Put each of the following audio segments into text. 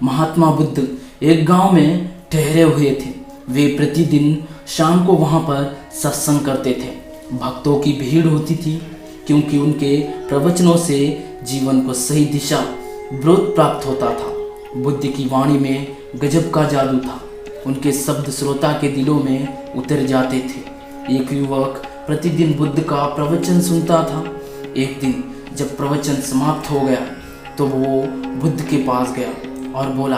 महात्मा बुद्ध एक गांव में ठहरे हुए थे। वे प्रतिदिन शाम को वहां पर सत्संग करते थे। भक्तों की भीड़ होती थी क्योंकि उनके प्रवचनों से जीवन को सही दिशा बोध प्राप्त होता था। बुद्ध की वाणी में गजब का जादू था। उनके शब्द श्रोता के दिलों में उतर जाते थे। एक युवक प्रतिदिन बुद्ध का प्रवचन सुनता था। एक दिन जब प्रवचन समाप्त हो गया तो वो बुद्ध के पास गया और बोला,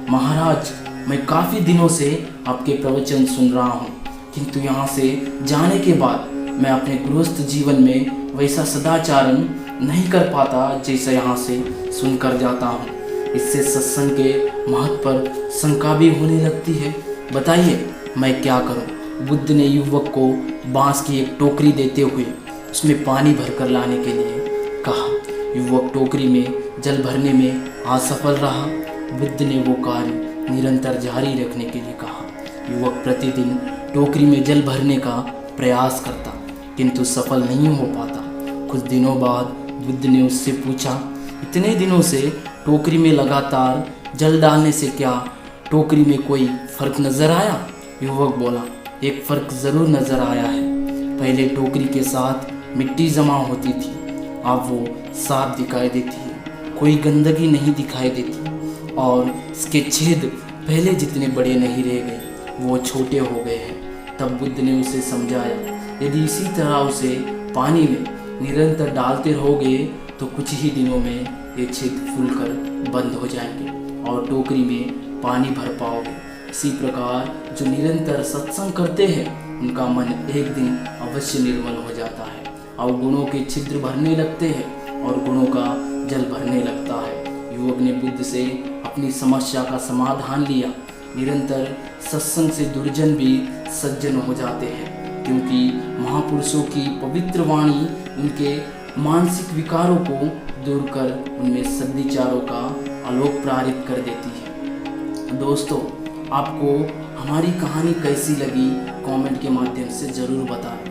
महाराज, मैं काफ़ी दिनों से आपके प्रवचन सुन रहा हूँ, किंतु यहाँ से जाने के बाद मैं अपने गृहस्थ जीवन में वैसा सदाचारण नहीं कर पाता जैसा यहाँ से सुनकर जाता हूँ। इससे सत्संग के महत्व पर शंका भी होने लगती है। बताइए मैं क्या करूँ? बुद्ध ने युवक को बांस की एक टोकरी देते हुए उसमें पानी भरकर लाने के लिए कहा। युवक टोकरी में जल भरने में असफल रहा। बुद्ध ने वो कार्य निरंतर जारी रखने के लिए कहा। युवक प्रतिदिन टोकरी में जल भरने का प्रयास करता, किंतु सफल नहीं हो पाता। कुछ दिनों बाद बुद्ध ने उससे पूछा, इतने दिनों से टोकरी में लगातार जल डालने से क्या टोकरी में कोई फर्क नजर आया? युवक बोला, एक फर्क जरूर नजर आया है। पहले टोकरी के साथ मिट्टी जमा होती थी, अब वो साफ दिखाई देती है, कोई गंदगी नहीं दिखाई देती और इसके छेद पहले जितने बड़े नहीं रह गए, वो छोटे हो गए हैं। तब बुद्ध ने उसे समझाया, यदि इसी तरह उसे पानी में निरंतर डालते रहोगे तो कुछ ही दिनों में ये छेद फूलकर बंद हो जाएंगे और टोकरी में पानी भर पाओगे। इसी प्रकार जो निरंतर सत्संग करते हैं उनका मन एक दिन अवश्य निर्मल हो जाता है, अवगुणों के छिद्र भरने लगते हैं और गुणों का जल भरने लगता है। युवक ने बुद्ध से अपनी समस्या का समाधान लिया। निरंतर सत्संग से दुर्जन भी सज्जन हो जाते हैं, क्योंकि महापुरुषों की पवित्र वाणी उनके मानसिक विकारों को दूर कर उनमें सद्विचारों का आलोक प्रेरित कर देती है। दोस्तों, आपको हमारी कहानी कैसी लगी कमेंट के माध्यम से ज़रूर बताएं।